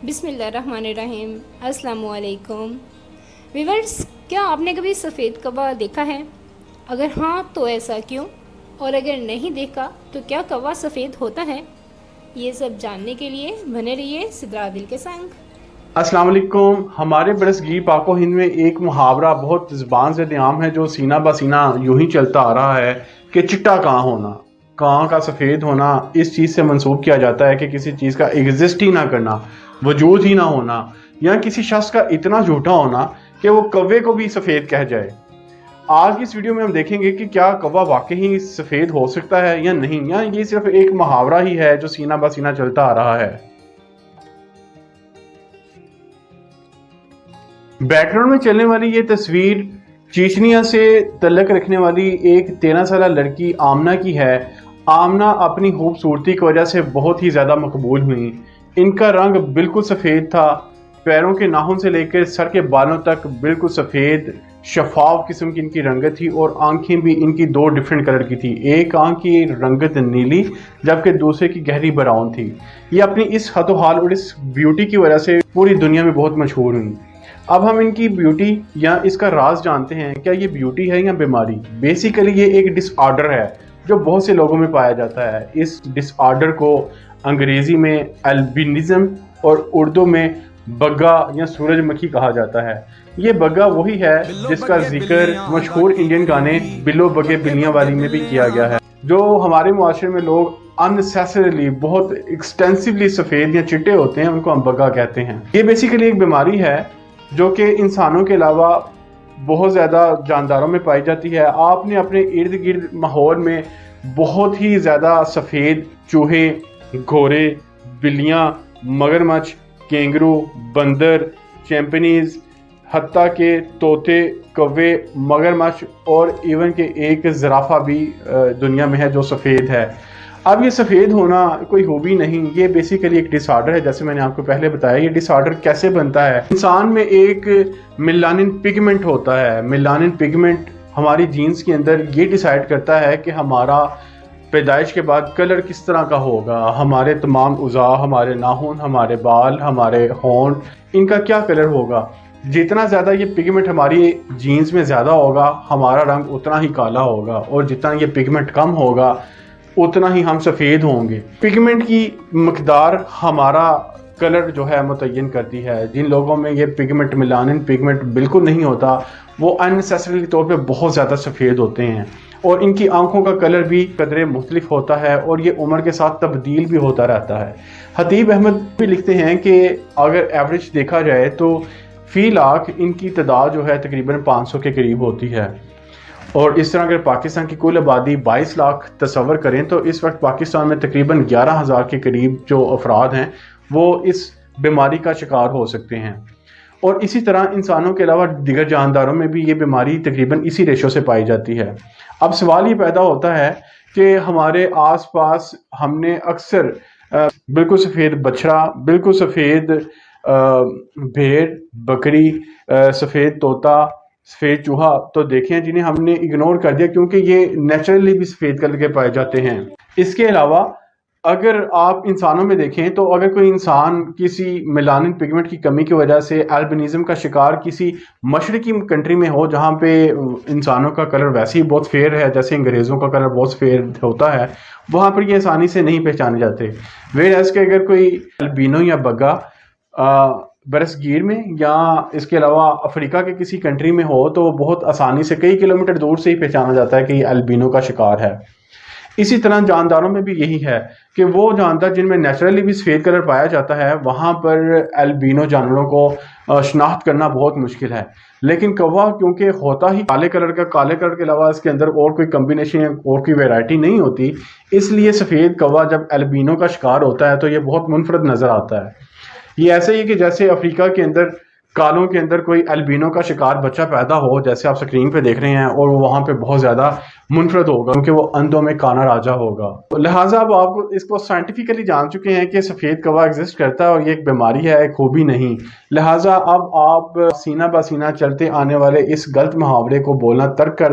बिस्मिल्लाहिर्रहमानिर्रहीम। अस्सलामु अलैकुम व्यूअर्स, क्या आपने कभी सफ़ेद कौवा देखा है? अगर हाँ तो ऐसा क्यों, और अगर नहीं देखा तो क्या कौवा सफ़ेद होता है? ये सब जानने के लिए बने रहिए सिद्रा दिल के संग। अस्सलाम वालेकुम। हमारे बरसगीर पाको हिंद में एक मुहावरा बहुत ज़बान से आम है जो सीना बसीना यूं ही चलता आ रहा है कि चिट्टा कां होना, कां का सफ़ेद होना इस चीज़ से मंसूब किया जाता है कि किसी चीज़ का एग्जिस्ट ही ना करना, वजूद ही ना होना, या किसी शख्स का इतना झूठा होना कि वो कौवे को भी सफ़ेद कह जाए। आज की इस वीडियो में हम देखेंगे कि क्या कौवा वाकई ही सफ़ेद हो सकता है या नहीं, या ये सिर्फ एक मुहावरा ही है जो सीना बसीना चलता आ रहा है। बैकग्राउंड में चलने वाली ये तस्वीर चीचनिया से तल्लक रखने वाली एक 13 साल लड़की आमना की है। आमना अपनी खूबसूरती की वजह से बहुत ही ज़्यादा मकबूल हुई। इनका रंग बिल्कुल सफ़ेद था, पैरों के नाखून से लेकर सर के बालों तक बिल्कुल सफ़ेद शफाफ किस्म की इनकी रंगत थी, और आंखें भी इनकी दो डिफरेंट कलर की थी। एक आंख की रंगत नीली जबकि दूसरे की गहरी ब्राउन थी। ये अपनी इस हतोहाल और इस ब्यूटी की वजह से पूरी दुनिया में बहुत मशहूर हुई। अब हम इनकी ब्यूटी या इसका राज जानते हैं। क्या ये ब्यूटी है या बीमारी? बेसिकली ये एक डिसऑर्डर है जो बहुत से लोगों में पाया जाता है। इस डिसऑर्डर को अंग्रेजी में एल्बिनिज्म और उर्दू में बग्गा या सूरजमुखी कहा जाता है। ये बग्गा वही है जिसका जिक्र मशहूर इंडियन गाने बिल्लो बगे बिल्लियां वाली में भी किया गया है। जो हमारे मुआशरे में लोग अननेसेसरीली बहुत एक्सटेंसिवली सफ़ेद या चिट्टे होते हैं उनको हम बग्गा कहते हैं। ये बेसिकली एक बीमारी है जो कि इंसानों के अलावा बहुत ज़्यादा जानदारों में पाई जाती है। आपने अपने इर्द गिर्द माहौल में बहुत ही ज़्यादा सफ़ेद चूहे, घोड़े, बिल्लियाँ, मगरमच्छ, कैंगरू, बंदर, चैंपिनीज़, हत्ता के तोते, कौवे, मगरमच्छ और इवन के एक ज़राफ़ा भी दुनिया में है जो सफ़ेद है। अब ये सफ़ेद होना कोई खूबी नहीं, ये बेसिकली एक डिसऑर्डर है। जैसे मैंने आपको पहले बताया, ये डिसऑर्डर कैसे बनता है। इंसान में एक मेलानिन पिगमेंट होता है। मेलानिन पिगमेंट हमारी जीन्स के अंदर ये डिसाइड करता है कि हमारा पैदाइश के बाद कलर किस तरह का होगा। हमारे तमाम उज़ा, हमारे नाखून, हमारे बाल, हमारे होंठ, इनका क्या कलर होगा। जितना ज़्यादा ये पिगमेंट हमारी जीन्स में ज़्यादा होगा हमारा रंग उतना ही काला होगा, और जितना ये पिगमेंट कम होगा उतना ही हम सफ़ेद होंगे। पिगमेंट की मकदार हमारा कलर जो है मुतय्यन करती है। जिन लोगों में ये पिगमेंट मेलानिन पिगमेंट बिल्कुल नहीं होता वो अननेसेसरी तौर पे बहुत ज़्यादा सफ़ेद होते हैं, और इनकी आंखों का कलर भी कदरे मुख्तलिफ होता है, और ये उम्र के साथ तब्दील भी होता रहता है। हतीब अहमद भी लिखते हैं कि अगर एवरेज देखा जाए तो फ़ी लाख इनकी तादाद जो है तकरीबन 500 के करीब होती है। और इस तरह अगर पाकिस्तान की कुल आबादी 22 लाख तस्वर करें तो इस वक्त पाकिस्तान में तकरीबन 11,000 के करीब जो अफराद हैं वो इस बीमारी का शिकार हो सकते हैं। और इसी तरह इंसानों के अलावा दीगर जानदारों में भी ये बीमारी तकरीबन इसी रेशो से पाई जाती है। अब सवाल ये पैदा होता है कि हमारे आसपास हमने अक्सर बिल्कुल सफ़ेद बछड़ा, बिल्कुल सफ़ेद भेड़, बकरी, सफ़ेद तोता, सफ़ेद चूहा तो देखे हैं जिन्हें हमने इग्नोर कर दिया क्योंकि ये नेचुरली भी सफ़ेद कलर के पाए जाते हैं। इसके अलावा अगर आप इंसानों में देखें तो अगर कोई इंसान किसी मेलानिन पिगमेंट की कमी की वजह से एल्बिनिज्म का शिकार किसी मशरकी कंट्री में हो जहाँ पे इंसानों का कलर वैसे ही बहुत फेयर है, जैसे अंग्रेज़ों का कलर बहुत फेयर होता है, वहाँ पर ये आसानी से नहीं पहचाने जाते। वेयरएज़ के अगर कोई अल्बिनो या बग्गा बरसगीर में या इसके अलावा अफ्रीका के किसी कंट्री में हो तो बहुत आसानी से कई किलोमीटर दूर से ही पहचाना जाता है कि ये अल्बिनो का शिकार है। इसी तरह जानदारों में भी यही है कि वो जानदार जिनमें नेचुरली भी सफ़ेद कलर पाया जाता है वहाँ पर अल्बिनो जानवरों को शनाख्त करना बहुत मुश्किल है। लेकिन कौवा क्योंकि होता ही काले कलर का, काले कलर के अलावा इसके अंदर और कोई कम्बिनेशन या और कोई वैरायटी नहीं होती, इसलिए सफ़ेद कौवा जब अल्बिनो का शिकार होता है तो ये बहुत मुनफरद नज़र आता है। ये ऐसे ही कि जैसे अफ्रीका के अंदर कालों के अंदर कोई अल्बिनो का शिकार बच्चा पैदा हो, जैसे आप स्क्रीन पे देख रहे हैं, और वो वहाँ पे बहुत ज़्यादा मुनफरद होगा क्योंकि वो अंधों में काना राजा होगा। तो लिहाजा अब आप इसको साइंटिफिकली जान चुके हैं कि सफ़ेद कौवा एग्जिस्ट करता है और ये एक बीमारी है, एक खूबी नहीं। लिहाजा अब आप सीना बसीना चलते आने वाले इस गलत मुहावरे को बोलना तर्क कर